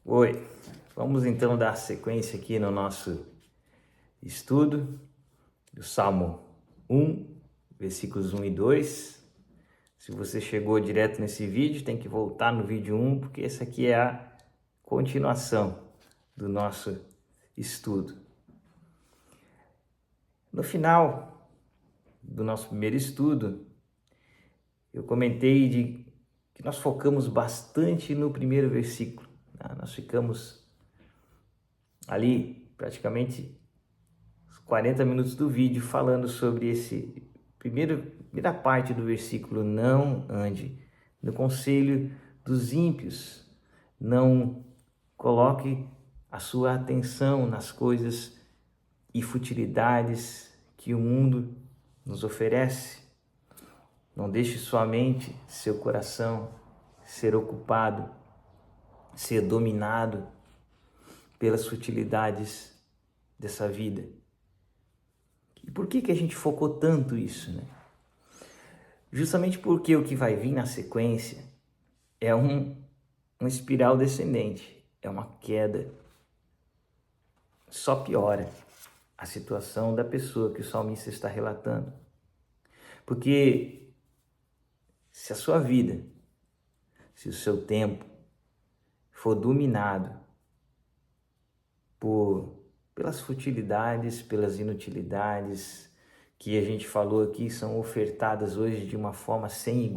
Oi, vamos então dar sequência aqui no nosso estudo do Salmo 1, versículos 1 e 2. Se você chegou direto nesse vídeo, tem que voltar no vídeo 1, porque essa aqui é a continuação do nosso estudo. No final do nosso primeiro estudo, eu comentei que nós focamos bastante no primeiro versículo. Nós ficamos ali praticamente 40 minutos do vídeo falando sobre esse primeira parte do versículo: não ande no conselho dos ímpios, não coloque a sua atenção nas coisas e futilidades que o mundo nos oferece. Não deixe sua mente, seu coração ser ocupado, ser dominado pelas futilidades dessa vida. E por que a gente focou tanto isso, né? Justamente porque o que vai vir na sequência é uma espiral descendente, é uma queda. Só piora a situação da pessoa que o salmista está relatando. Porque se a sua vida, se o seu tempo for dominado pelas futilidades, pelas inutilidades que a gente falou aqui, são ofertadas hoje de uma forma sem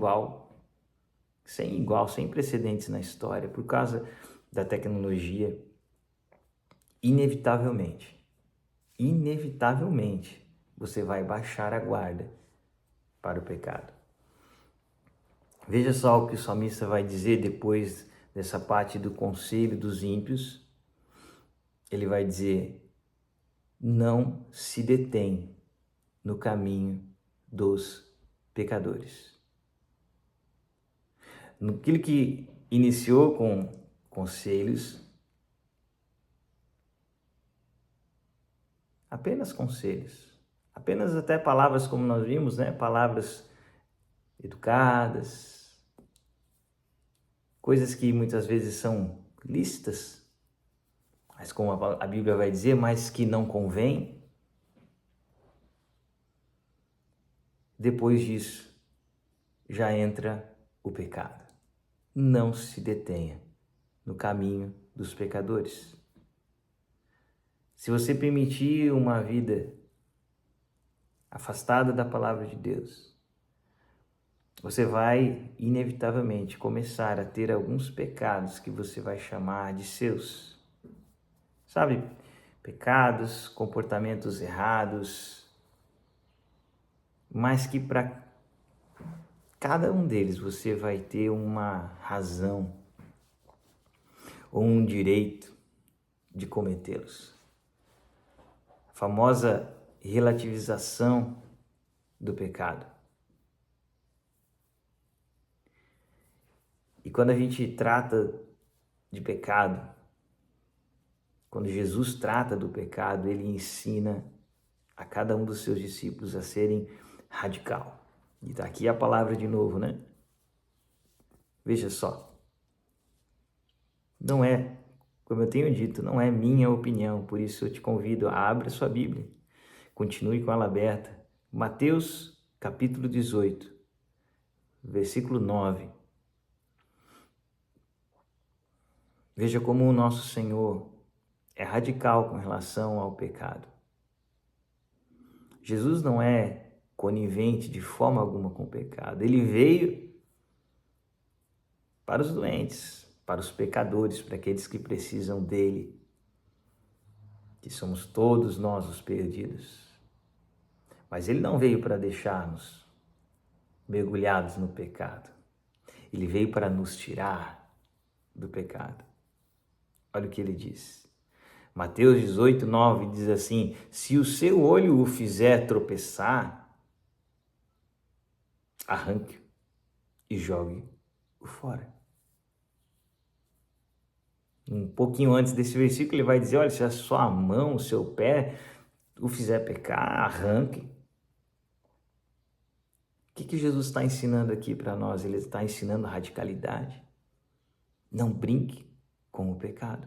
sem precedentes na história, por causa da tecnologia, inevitavelmente, você vai baixar a guarda para o pecado. Veja só o que o salmista vai dizer depois dessa parte do conselho dos ímpios. Ele vai dizer: não se detém no caminho dos pecadores. Naquilo que iniciou com conselhos, apenas conselhos, apenas até palavras como nós vimos, né? Palavras educadas, coisas que muitas vezes são lícitas, mas como a Bíblia vai dizer, mas que não convém. Depois disso, já entra o pecado. Não se detenha no caminho dos pecadores. Se você permitir uma vida afastada da palavra de Deus, você vai inevitavelmente começar a ter alguns pecados que você vai chamar de seus. Sabe? Pecados, comportamentos errados, mas que para cada um deles você vai ter uma razão ou um direito de cometê-los. A famosa relativização do pecado. E quando a gente trata de pecado, quando Jesus trata do pecado, ele ensina a cada um dos seus discípulos a serem radical. E tá aqui a palavra de novo, né? Veja só. Não é, como eu tenho dito, não é minha opinião, por isso eu te convido a abrir sua Bíblia. Continue com ela aberta. Mateus, capítulo 18, versículo 9. Veja como o nosso Senhor é radical com relação ao pecado. Jesus não é conivente de forma alguma com o pecado. Ele veio para os doentes, para os pecadores, para aqueles que precisam dele, que somos todos nós os perdidos. Mas ele não veio para deixar-nos mergulhados no pecado. Ele veio para nos tirar do pecado. Olha o que ele diz. Mateus 18, 9 diz assim: se o seu olho o fizer tropeçar, arranque e jogue-o fora. Um pouquinho antes desse versículo ele vai dizer: olha, se a sua mão, o seu pé o fizer pecar, arranque. O que Jesus está ensinando aqui para nós? Ele está ensinando radicalidade. Não brinque com o pecado.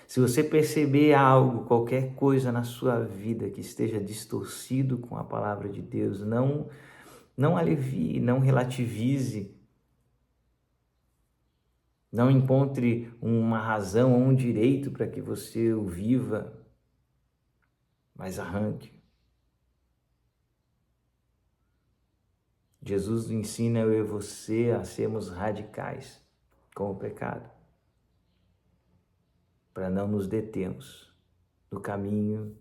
Se você perceber algo, qualquer coisa na sua vida que esteja distorcido com a palavra de Deus, não alivie, não relativize, não encontre uma razão ou um direito para que você o viva, mas arranque. Jesus ensina eu e você a sermos radicais com o pecado, para não nos determos no caminho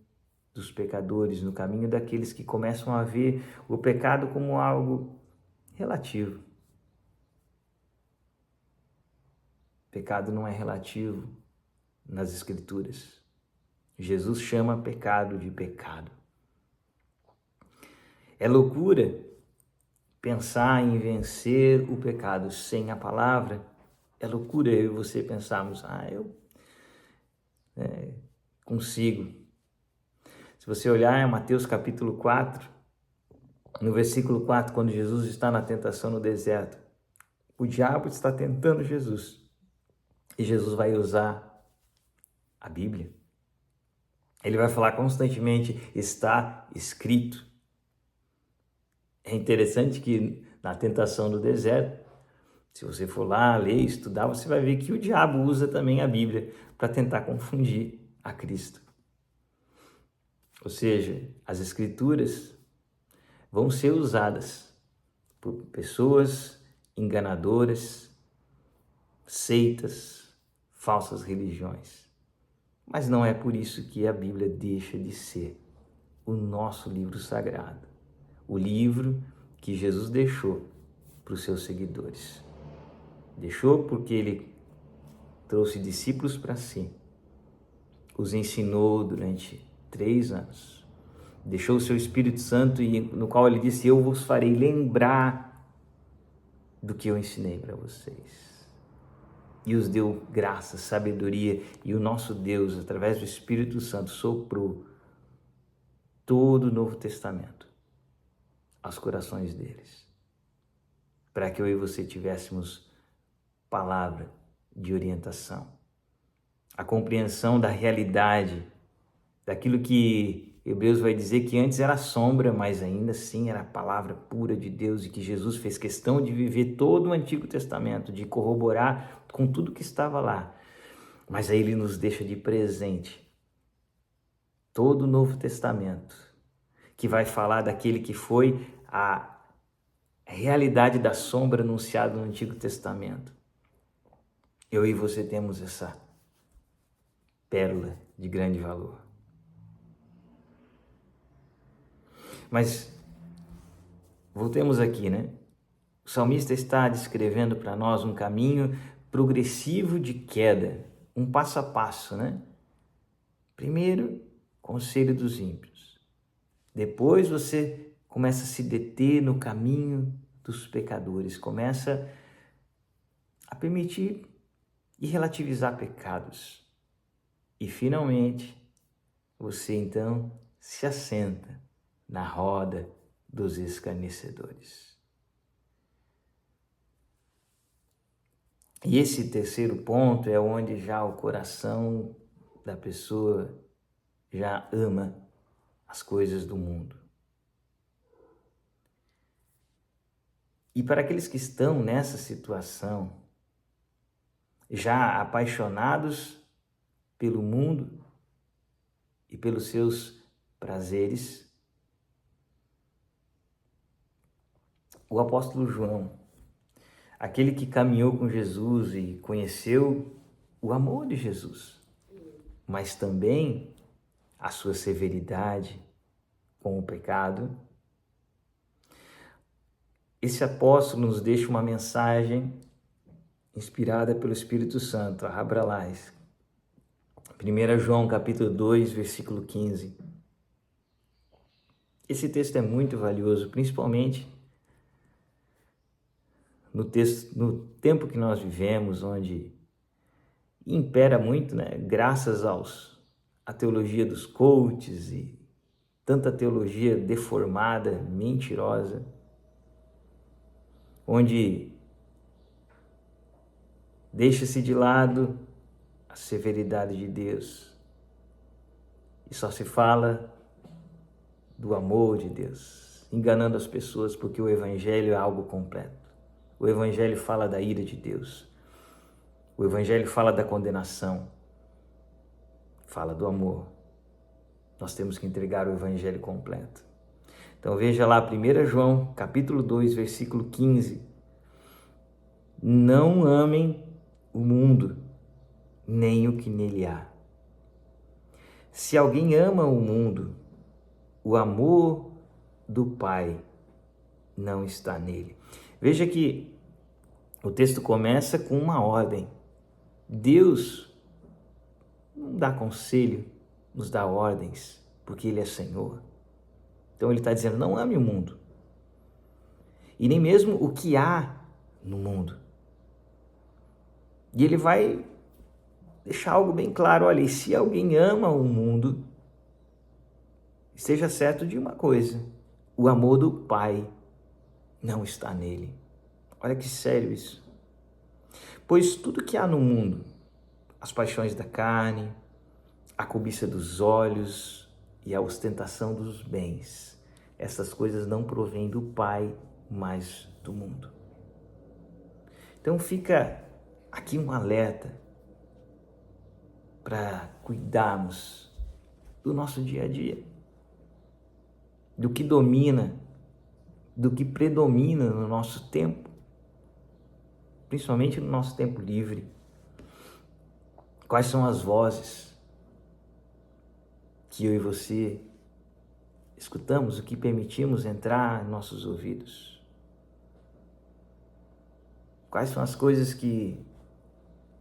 dos pecadores, no caminho daqueles que começam a ver o pecado como algo relativo. Pecado não é relativo nas Escrituras. Jesus chama pecado de pecado. É loucura pensar em vencer o pecado sem a palavra. É loucura eu e você pensarmos, eu consigo. Se você olhar em Mateus capítulo 4, no versículo 4, quando Jesus está na tentação no deserto, o diabo está tentando Jesus. E Jesus vai usar a Bíblia. Ele vai falar constantemente, está escrito. É interessante que na tentação do deserto, se você for lá ler, estudar, você vai ver que o diabo usa também a Bíblia para tentar confundir a Cristo. Ou seja, as Escrituras vão ser usadas por pessoas enganadoras, seitas, falsas religiões. Mas não é por isso que a Bíblia deixa de ser o nosso livro sagrado, o livro que Jesus deixou para os seus seguidores. Deixou porque ele trouxe discípulos para si, os ensinou durante 3 anos, deixou o seu Espírito Santo, no qual ele disse, eu vos farei lembrar do que eu ensinei para vocês. E os deu graça, sabedoria, e o nosso Deus, através do Espírito Santo, soprou todo o Novo Testamento aos corações deles, para que eu e você tivéssemos palavra de orientação, a compreensão da realidade, daquilo que Hebreus vai dizer que antes era sombra, mas ainda assim era a palavra pura de Deus, e que Jesus fez questão de viver todo o Antigo Testamento, de corroborar com tudo que estava lá. Mas aí ele nos deixa de presente todo o Novo Testamento, que vai falar daquele que foi a realidade da sombra anunciada no Antigo Testamento. Eu e você temos essa pérola de grande valor. Mas voltemos aqui, né? O salmista está descrevendo para nós um caminho progressivo de queda, um passo a passo, né? Primeiro, conselho dos ímpios. Depois você começa a se deter no caminho dos pecadores, começa a permitir e relativizar pecados. E finalmente, você então se assenta na roda dos escarnecedores. E esse terceiro ponto é onde já o coração da pessoa já ama as coisas do mundo. E para aqueles que estão nessa situação, já apaixonados pelo mundo e pelos seus prazeres, o apóstolo João, aquele que caminhou com Jesus e conheceu o amor de Jesus, mas também a sua severidade com o pecado, esse apóstolo nos deixa uma mensagem inspirada pelo Espírito Santo. Abra lá, 1 João capítulo 2, versículo 15. Esse texto é muito valioso, principalmente no tempo que nós vivemos, onde impera muito, né, graças à teologia dos coaches e tanta teologia deformada, mentirosa, onde Deixa-se de lado a severidade de Deus e só se fala do amor de Deus, enganando as pessoas, porque o Evangelho é algo completo. O Evangelho fala da ira de Deus. O Evangelho fala da condenação, fala do amor. Nós temos que entregar o Evangelho completo. Então veja lá 1 João, capítulo 2, versículo 15. Não amem o mundo, nem o que nele há. Se alguém ama o mundo, o amor do Pai não está nele. Veja que o texto começa com uma ordem. Deus não dá conselho, nos dá ordens, porque Ele é Senhor. Então Ele está dizendo, não ame o mundo. E nem mesmo o que há no mundo. E Ele vai deixar algo bem claro, olha, e se alguém ama o mundo, esteja certo de uma coisa, o amor do Pai não está nele. Olha que sério isso. Pois tudo que há no mundo, as paixões da carne, a cobiça dos olhos e a ostentação dos bens, essas coisas não provêm do Pai, mas do mundo. Então fica aqui um alerta para cuidarmos do nosso dia a dia, do que domina, do que predomina no nosso tempo, principalmente no nosso tempo livre. Quais são as vozes que eu e você escutamos, o que permitimos entrar em nossos ouvidos? Quais são as coisas que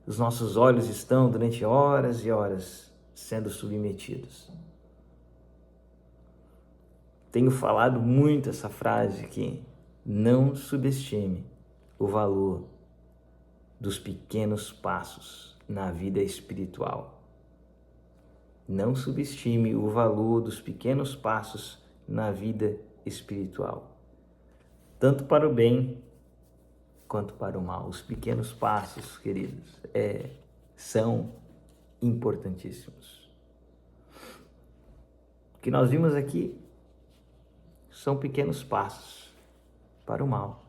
os nossos olhos estão durante horas e horas sendo submetidos? Tenho falado muito essa frase aqui, não subestime o valor dos pequenos passos na vida espiritual. Não subestime o valor dos pequenos passos na vida espiritual, tanto para o bem quanto para o mal. Os pequenos passos, queridos, são importantíssimos. O que nós vimos aqui são pequenos passos para o mal.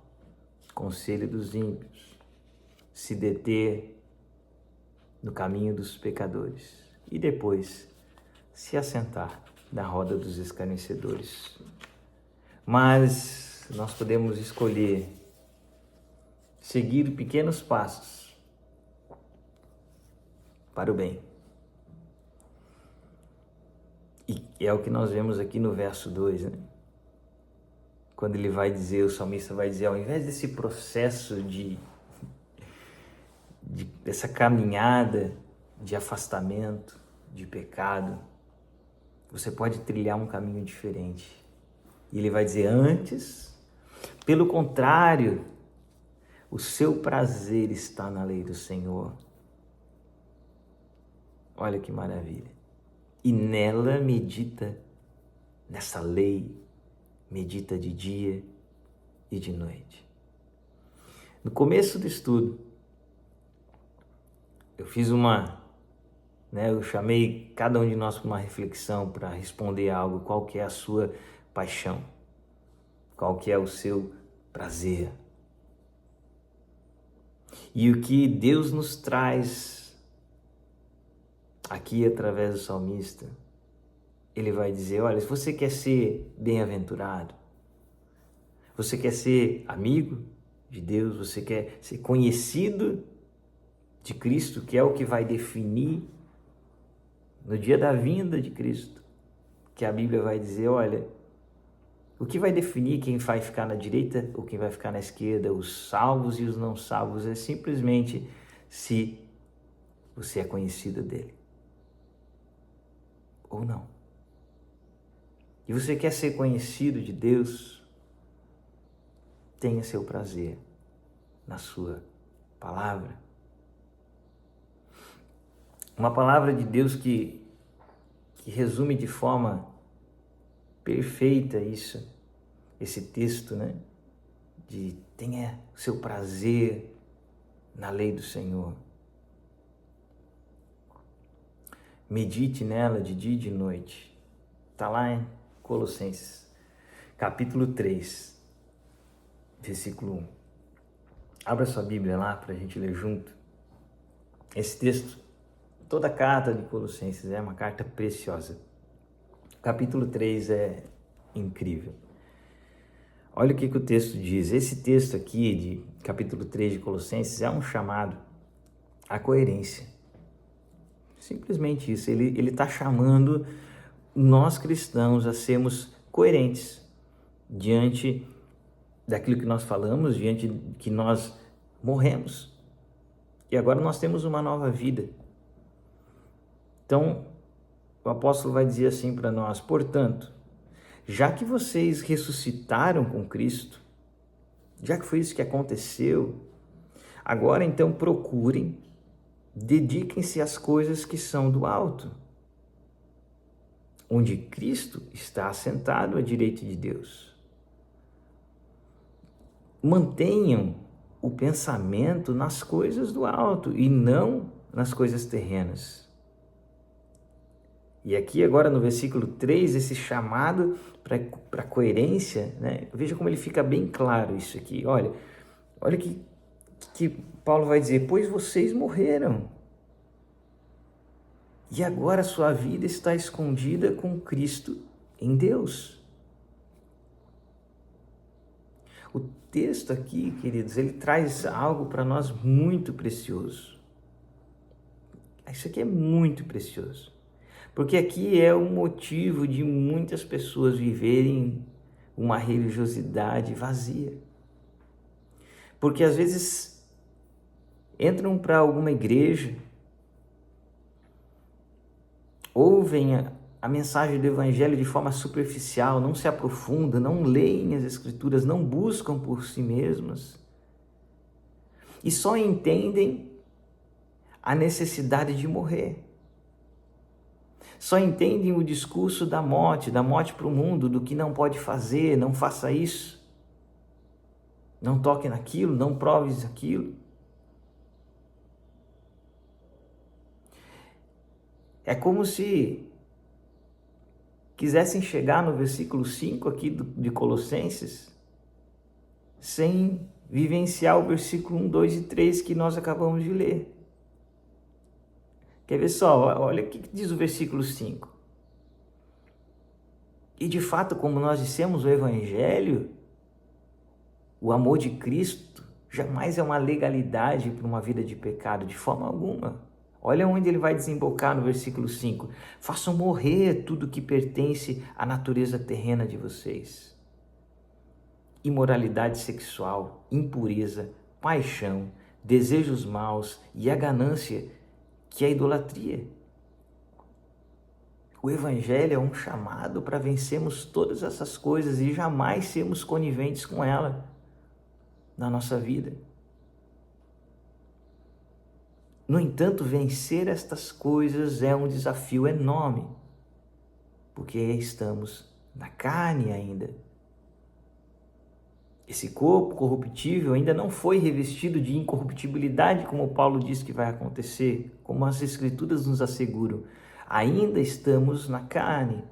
Conselho dos ímpios, se deter no caminho dos pecadores e depois se assentar na roda dos escarnecedores. Mas nós podemos escolher seguir pequenos passos para o bem. E é o que nós vemos aqui no verso 2, né? Quando ele vai dizer, o salmista vai dizer, ao invés desse processo dessa caminhada de afastamento, de pecado, você pode trilhar um caminho diferente. E ele vai dizer, antes, pelo contrário, o seu prazer está na lei do Senhor. Olha que maravilha. E nela medita, nessa lei, medita de dia e de noite. No começo do estudo, eu fiz eu chamei cada um de nós para uma reflexão para responder a algo, qual que é a sua paixão, qual que é o seu prazer. E o que Deus nos traz aqui através do salmista, ele vai dizer, olha, se você quer ser bem-aventurado, você quer ser amigo de Deus, você quer ser conhecido de Cristo, que é o que vai definir no dia da vinda de Cristo, que a Bíblia vai dizer, olha, o que vai definir quem vai ficar na direita ou quem vai ficar na esquerda, os salvos e os não salvos, é simplesmente se você é conhecido dele ou não. E você quer ser conhecido de Deus, tenha seu prazer na sua palavra. Uma palavra de Deus que resume de forma perfeita esse texto, né? De tenha seu prazer na lei do Senhor. Medite nela de dia e de noite. Está lá em Colossenses, capítulo 3, versículo 1. Abra sua Bíblia lá para a gente ler junto. Esse texto, toda a carta de Colossenses é uma carta preciosa. O capítulo 3 é incrível. Olha o que o texto diz. Esse texto aqui, de capítulo 3 de Colossenses, é um chamado à coerência. Simplesmente isso. Ele está chamando nós cristãos a sermos coerentes diante daquilo que nós falamos, diante de que nós morremos. E agora nós temos uma nova vida. Então, o apóstolo vai dizer assim para nós: portanto, já que vocês ressuscitaram com Cristo, já que foi isso que aconteceu, agora então procurem, dediquem-se às coisas que são do alto, onde Cristo está assentado à direita de Deus. Mantenham o pensamento nas coisas do alto e não nas coisas terrenas. E aqui agora no versículo 3, esse chamado para coerência, né? Veja como ele fica bem claro isso aqui. Olha que Paulo vai dizer: pois vocês morreram. E agora a sua vida está escondida com Cristo em Deus. O texto aqui, queridos, ele traz algo para nós muito precioso. Isso aqui é muito precioso. Porque aqui é o motivo de muitas pessoas viverem uma religiosidade vazia. Porque às vezes entram para alguma igreja, ouvem a mensagem do evangelho de forma superficial, não se aprofundam, não leem as escrituras, não buscam por si mesmas e só entendem a necessidade de morrer. Só entendem o discurso da morte para o mundo, do que não pode fazer, não faça isso, não toque naquilo, não proves aquilo. É como se quisessem chegar no versículo 5 aqui de Colossenses sem vivenciar o versículo 1, 2 e 3 que nós acabamos de ler. Quer ver só? Olha o que diz o versículo 5. E de fato, como nós dissemos, o Evangelho, o amor de Cristo, jamais é uma legalidade para uma vida de pecado, de forma alguma. Olha onde ele vai desembocar no versículo 5. Façam morrer tudo que pertence à natureza terrena de vocês. Imoralidade sexual, impureza, paixão, desejos maus e a ganância, que é a idolatria. O Evangelho é um chamado para vencermos todas essas coisas e jamais sermos coniventes com ela na nossa vida. No entanto, vencer estas coisas é um desafio enorme, porque estamos na carne ainda. Esse corpo corruptível ainda não foi revestido de incorruptibilidade, como Paulo diz que vai acontecer, como as Escrituras nos asseguram. Ainda estamos na carne.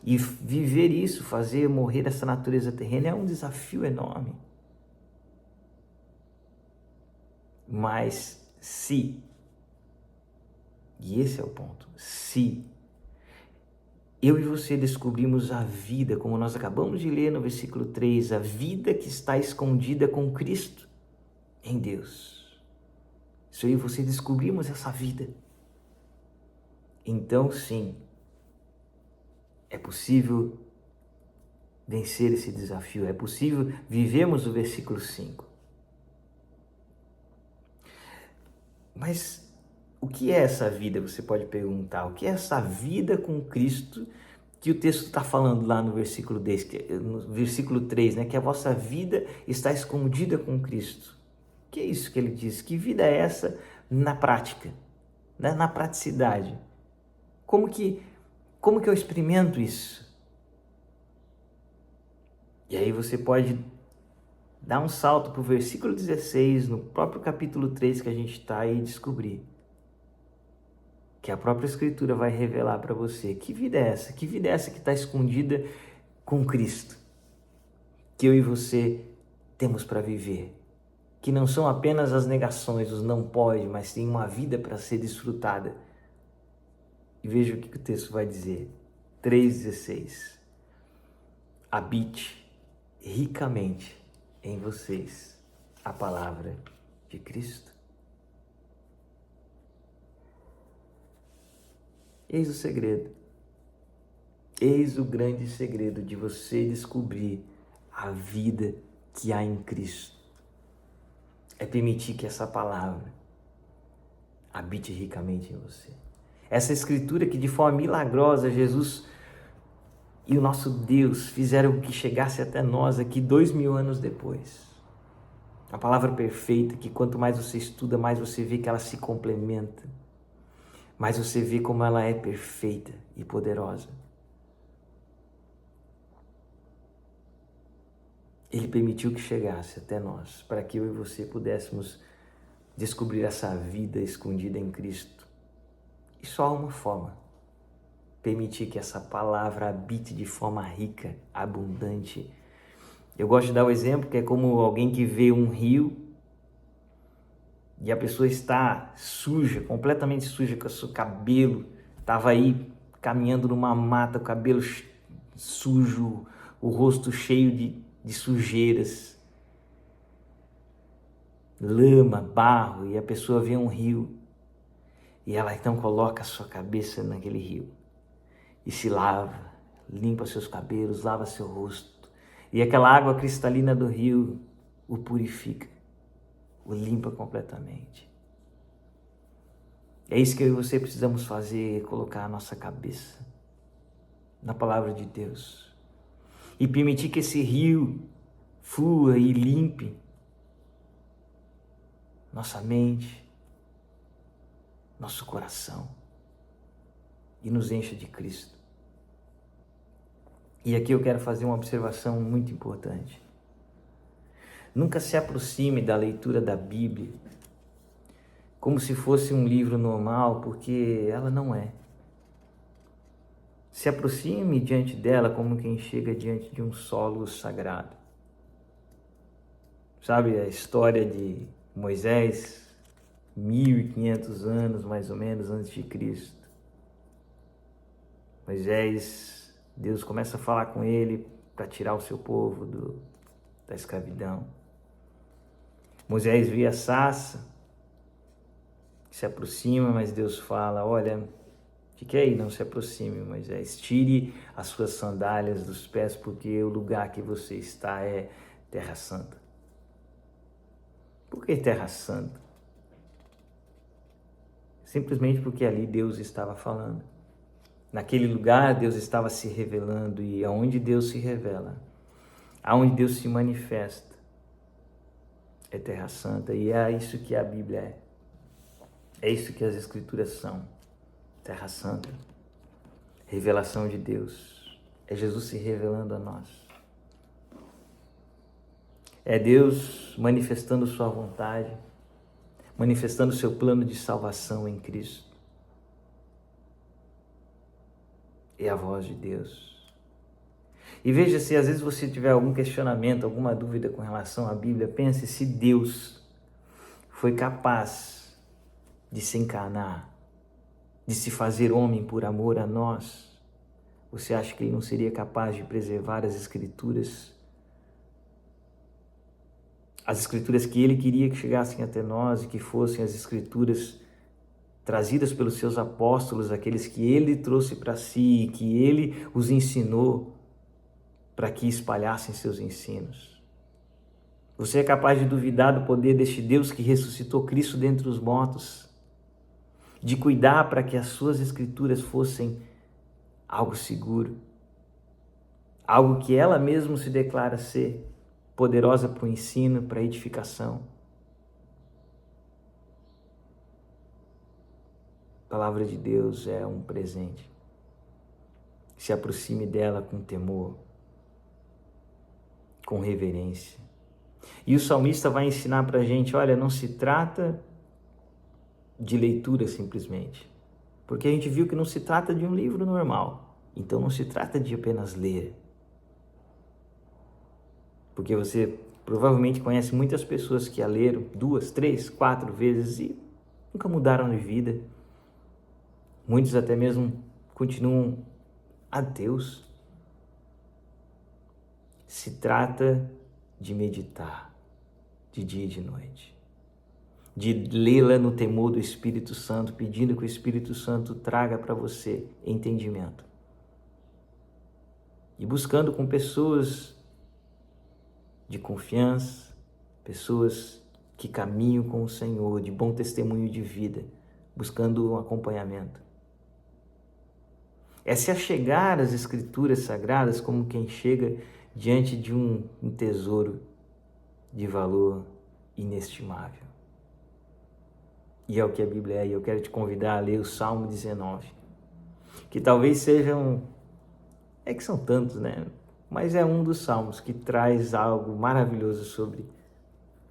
E viver isso, fazer morrer essa natureza terrena, é um desafio enorme. Mas se, e esse é o ponto, se eu e você descobrimos a vida, como nós acabamos de ler no versículo 3, a vida que está escondida com Cristo em Deus. Se eu e você descobrimos essa vida, então sim, é possível vencer esse desafio, é possível vivermos o versículo 5. Mas o que é essa vida? Você pode perguntar. O que é essa vida com Cristo que o texto está falando lá no versículo 3, né? Que a vossa vida está escondida com Cristo. O que é isso que ele diz? Que vida é essa na prática, né? Na praticidade? Como que eu experimento isso? E aí você pode Dá um salto para o versículo 16, no próprio capítulo 3 que a gente está aí, e descobrir que a própria Escritura vai revelar para você que vida é essa? Que vida é essa que está escondida com Cristo? Que eu e você temos para viver. Que não são apenas as negações, os não pode, mas tem uma vida para ser desfrutada. E veja o que o texto vai dizer. 3,16. Habite ricamente em vocês a palavra de Cristo. Eis o segredo. Eis o grande segredo de você descobrir a vida que há em Cristo. É permitir que essa palavra habite ricamente em você. Essa escritura que de forma milagrosa Jesus e o nosso Deus fizeram que chegasse até nós aqui 2000 anos depois. A palavra perfeita que quanto mais você estuda, mais você vê que ela se complementa. Mais você vê como ela é perfeita e poderosa. Ele permitiu que chegasse até nós, para que eu e você pudéssemos descobrir essa vida escondida em Cristo. E só há uma forma: permitir que essa palavra habite de forma rica, abundante. Eu gosto de dar o exemplo que é como alguém que vê um rio e a pessoa está suja, completamente suja, com o seu cabelo, estava aí caminhando numa mata, o cabelo sujo, o rosto cheio de sujeiras, lama, barro, e a pessoa vê um rio e ela então coloca a sua cabeça naquele rio e se lava, limpa seus cabelos, lava seu rosto, e aquela água cristalina do rio o purifica, o limpa completamente. É isso que eu e você precisamos fazer, colocar a nossa cabeça na palavra de Deus e permitir que esse rio flua e limpe nossa mente, nosso coração e nos encha de Cristo. E aqui eu quero fazer uma observação muito importante. Nunca se aproxime da leitura da Bíblia como se fosse um livro normal, porque ela não é. Se aproxime diante dela como quem chega diante de um solo sagrado. Sabe a história de Moisés, 1500 anos mais ou menos antes de Cristo. Moisés, Deus começa a falar com ele para tirar o seu povo da escravidão. Moisés vê a sarça, se aproxima, mas Deus fala: olha, fique aí, não se aproxime, Moisés, tire as suas sandálias dos pés, porque o lugar que você está é Terra Santa. Por que Terra Santa? Simplesmente porque ali Deus estava falando. Naquele lugar Deus estava se revelando, e aonde Deus se revela, aonde Deus se manifesta, é Terra Santa, e é isso que a Bíblia é. É isso que as Escrituras são. Terra Santa, revelação de Deus. É Jesus se revelando a nós. É Deus manifestando sua vontade, manifestando seu plano de salvação em Cristo. É a voz de Deus. E veja, se às vezes você tiver algum questionamento, alguma dúvida com relação à Bíblia, pense se Deus foi capaz de se encarnar, de se fazer homem por amor a nós. Você acha que ele não seria capaz de preservar as Escrituras? As Escrituras que ele queria que chegassem até nós e que fossem as Escrituras trazidas pelos seus apóstolos, aqueles que ele trouxe para si, que ele os ensinou para que espalhassem seus ensinos. Você é capaz de duvidar do poder deste Deus que ressuscitou Cristo dentre os mortos, de cuidar para que as suas Escrituras fossem algo seguro, algo que ela mesma se declara ser, poderosa para o ensino, para a edificação. A palavra de Deus é um presente. Se aproxime dela com temor, com reverência. E o salmista vai ensinar para a gente, olha, não se trata de leitura simplesmente, porque a gente viu que não se trata de um livro normal, então não se trata de apenas ler, porque você provavelmente conhece muitas pessoas que a leram 2, 3, 4 vezes e nunca mudaram de vida, muitos até mesmo continuam ateus. Se trata de meditar de dia e de noite, de lê-la no temor do Espírito Santo, pedindo que o Espírito Santo traga para você entendimento. E buscando com pessoas de confiança, pessoas que caminham com o Senhor, de bom testemunho de vida, buscando um acompanhamento. É se achegar às Escrituras Sagradas como quem chega diante de um tesouro de valor inestimável. E é o que a Bíblia é, e eu quero te convidar a ler o Salmo 19, que talvez sejam, é que são tantos, né? Mas é um dos salmos que traz algo maravilhoso sobre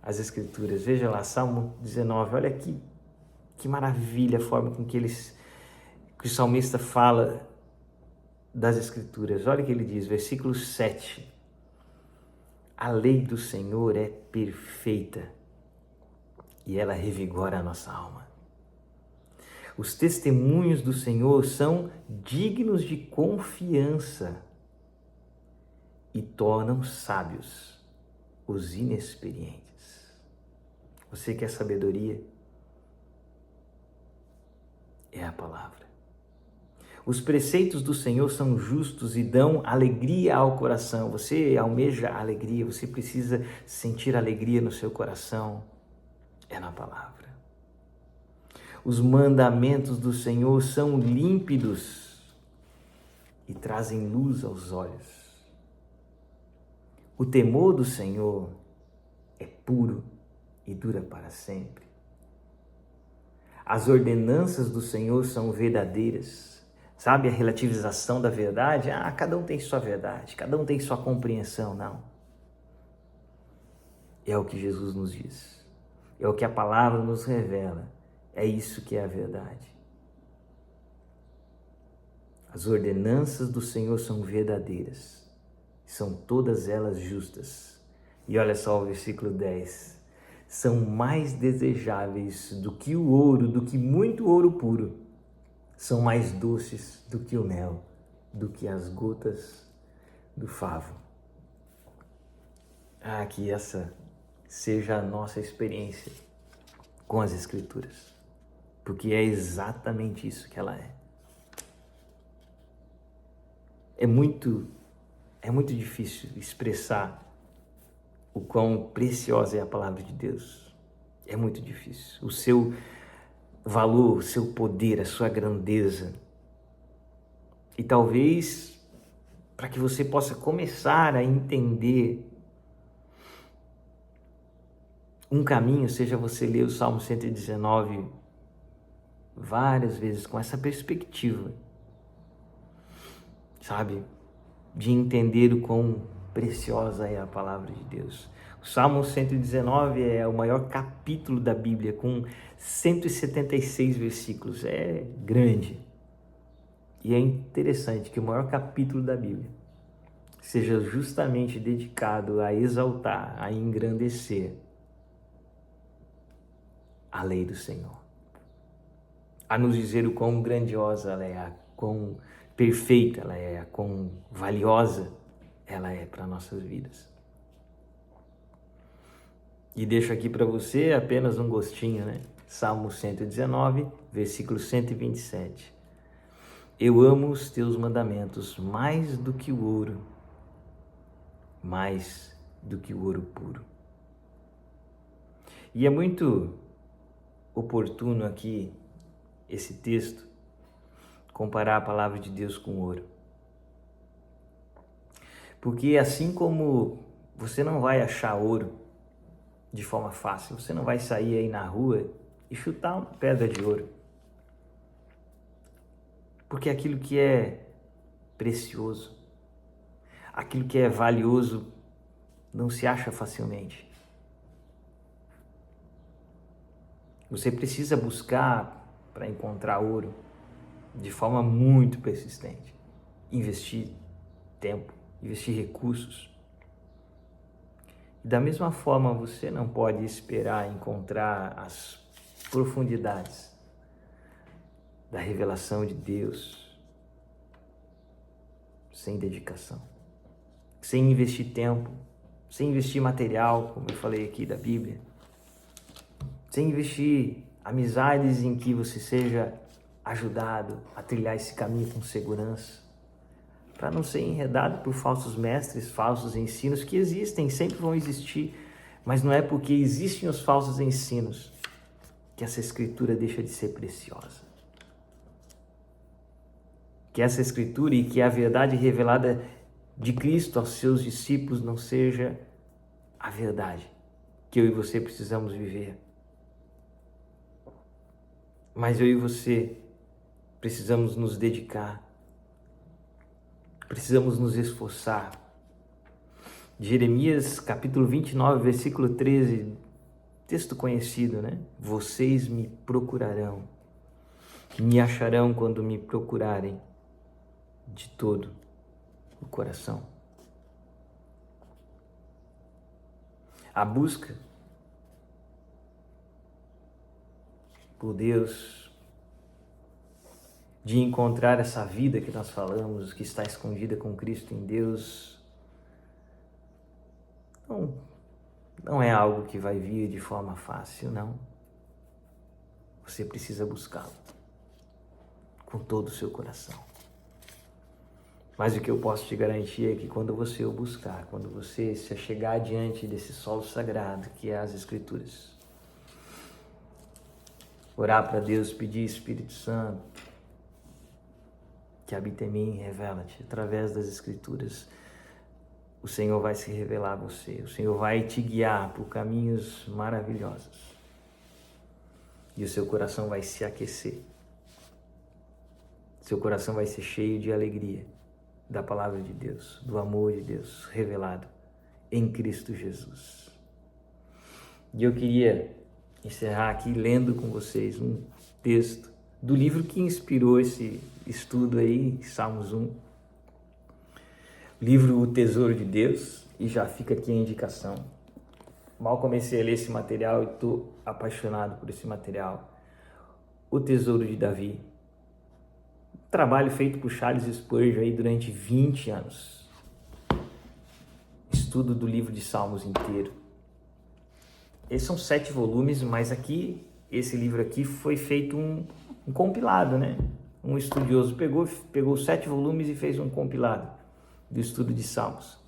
as Escrituras. Veja lá, Salmo 19, olha que maravilha a forma com que o salmista fala das Escrituras. Olha o que ele diz, versículo 7. A lei do Senhor é perfeita e ela revigora a nossa alma. Os testemunhos do Senhor são dignos de confiança e tornam sábios os inexperientes. Você quer sabedoria? É a palavra. Os preceitos do Senhor são justos e dão alegria ao coração. Você almeja alegria, você precisa sentir alegria no seu coração. É na palavra. Os mandamentos do Senhor são límpidos e trazem luz aos olhos. O temor do Senhor é puro e dura para sempre. As ordenanças do Senhor são verdadeiras. Sabe a relativização da verdade? Cada um tem sua verdade, cada um tem sua compreensão. Não. É o que Jesus nos diz. É o que a palavra nos revela. É isso que é a verdade. As ordenanças do Senhor são verdadeiras. São todas elas justas. E olha só o versículo 10. São mais desejáveis do que o ouro, do que muito ouro puro. São mais doces do que o mel, do que as gotas do favo. Que essa seja a nossa experiência com as Escrituras, porque é exatamente isso que ela é. É muito difícil expressar o quão preciosa é a palavra de Deus. É muito difícil. O seu valor, o seu poder, a sua grandeza. E talvez, para que você possa começar a entender um caminho, seja você ler o Salmo 119 várias vezes com essa perspectiva, sabe? De entender o quão preciosa é a palavra de Deus. O Salmo 119 é o maior capítulo da Bíblia, com 176 versículos. É grande. E é interessante que o maior capítulo da Bíblia seja justamente dedicado a exaltar, a engrandecer a lei do Senhor. A nos dizer o quão grandiosa ela é, quão perfeita ela é, quão valiosa ela é para nossas vidas. E deixo aqui para você apenas um gostinho, né? Salmo 119, versículo 127. Eu amo os teus mandamentos mais do que o ouro, mais do que o ouro puro. E é muito oportuno aqui esse texto comparar a palavra de Deus com ouro. Porque assim como você não vai achar ouro de forma fácil, você não vai sair aí na rua e chutar uma pedra de ouro. Porque aquilo que é precioso, aquilo que é valioso, não se acha facilmente. Você precisa buscar para encontrar ouro de forma muito persistente. Investir tempo, investir recursos. Da mesma forma, você não pode esperar encontrar as profundidades da revelação de Deus sem dedicação, sem investir tempo, sem investir material, como eu falei aqui da Bíblia, sem investir amizades em que você seja ajudado a trilhar esse caminho com segurança, para não ser enredado por falsos mestres, falsos ensinos que existem, sempre vão existir, mas não é porque existem os falsos ensinos que essa escritura deixa de ser preciosa. Que essa escritura e que a verdade revelada de Cristo aos seus discípulos não seja a verdade que eu e você precisamos viver. Mas eu e você precisamos nos dedicar, precisamos nos esforçar. Jeremias capítulo 29, versículo 13, texto conhecido, né? Vocês me procurarão, me acharão quando me procurarem de todo o coração. A busca por Deus, de encontrar essa vida que nós falamos, que está escondida com Cristo em Deus, não é algo que vai vir de forma fácil, não. Você precisa buscá-lo com todo o seu coração. Mas o que eu posso te garantir é que quando você o buscar, quando você se achegar diante desse solo sagrado que é as Escrituras, orar para Deus, pedir Espírito Santo, que habita em mim, revela-te através das Escrituras, o Senhor vai se revelar a você, o Senhor vai te guiar por caminhos maravilhosos e o seu coração vai se aquecer, seu coração vai ser cheio de alegria da palavra de Deus, do amor de Deus revelado em Cristo Jesus. E eu queria encerrar aqui lendo com vocês um texto do livro que inspirou esse estudo aí, Salmos 1, livro O Tesouro de Deus, e já fica aqui a indicação. Mal comecei a ler esse material e estou apaixonado por esse material. O Tesouro de Davi, trabalho feito por Charles Spurgeon aí durante 20 anos. Estudo do livro de Salmos inteiro. Esses são 7 volumes, mas aqui, esse livro aqui foi feito um compilado, né? Um estudioso pegou 7 volumes e fez um compilado do estudo de Salmos,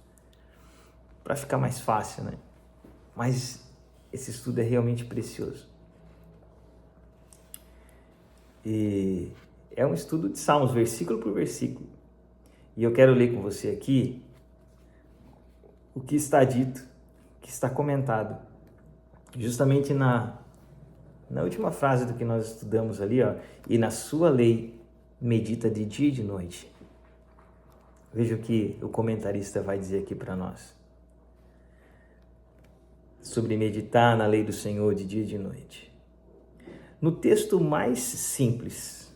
para ficar mais fácil, né? Mas esse estudo é realmente precioso. E é um estudo de Salmos, versículo por versículo. E eu quero ler com você aqui o que está dito, o que está comentado, justamente na última frase do que nós estudamos ali, ó. E na sua lei medita de dia e de noite. Veja o que o comentarista vai dizer aqui para nós. Sobre meditar na lei do Senhor de dia e de noite. No texto mais simples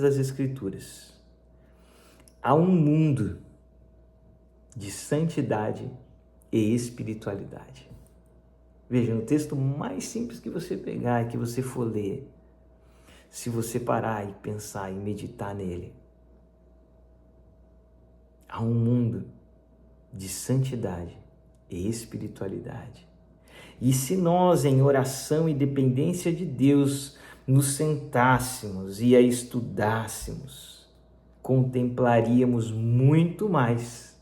das Escrituras, há um mundo de santidade e espiritualidade. Veja, no texto mais simples que você pegar e que você for ler, se você parar e pensar e meditar nele, há um mundo de santidade e espiritualidade. E se nós, em oração e dependência de Deus, nos sentássemos e a estudássemos, contemplaríamos muito mais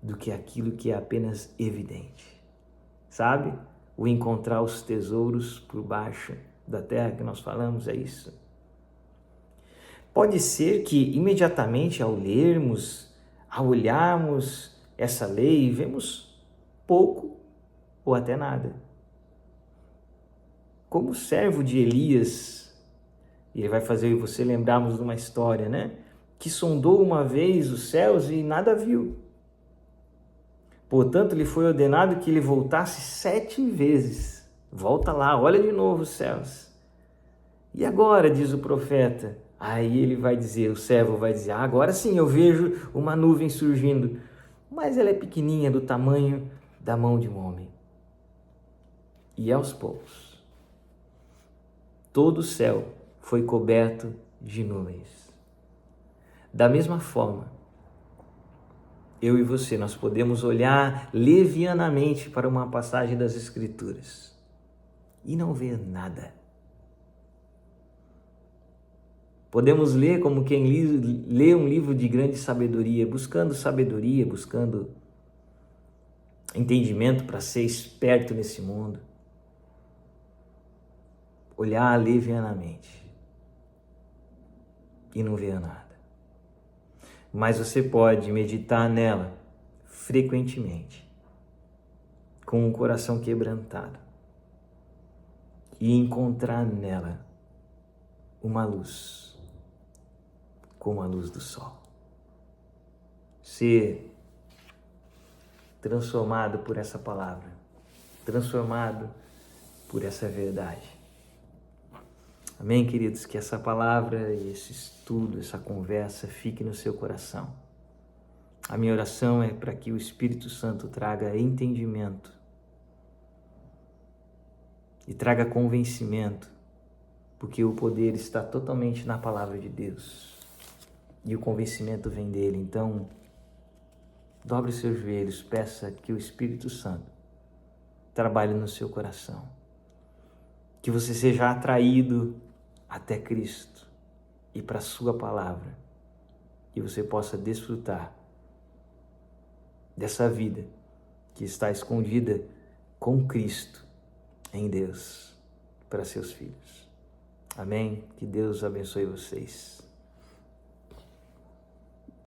do que aquilo que é apenas evidente. Sabe? O encontrar os tesouros por baixo da terra que nós falamos, é isso. Pode ser que imediatamente ao lermos, ao olharmos essa lei, vemos pouco ou até nada. Como o servo de Elias, ele vai fazer você lembrarmos de uma história, né? Que sondou uma vez os céus e nada viu. Portanto, lhe foi ordenado que ele voltasse 7 vezes Volta lá, olha de novo os céus. E agora, diz o profeta, aí ele vai dizer, o servo vai dizer, agora sim eu vejo uma nuvem surgindo, mas ela é pequenininha, do tamanho da mão de um homem. E aos poucos, todo o céu foi coberto de nuvens. Da mesma forma, eu e você, nós podemos olhar levianamente para uma passagem das Escrituras e não ver nada. Podemos ler como quem lê um livro de grande sabedoria, buscando entendimento para ser esperto nesse mundo. Olhar levianamente e não ver nada. Mas você pode meditar nela frequentemente, com o coração quebrantado, e encontrar nela uma luz, como a luz do sol. Ser transformado por essa palavra, transformado por essa verdade. Amém, queridos? Que essa palavra, esse estudo, essa conversa fique no seu coração. A minha oração é para que o Espírito Santo traga entendimento e traga convencimento, porque o poder está totalmente na palavra de Deus e o convencimento vem dele. Então, dobre os seus joelhos, peça que o Espírito Santo trabalhe no seu coração, que você seja atraído até Cristo e para a sua palavra, que você possa desfrutar dessa vida que está escondida com Cristo em Deus para seus filhos. Amém? Que Deus abençoe vocês.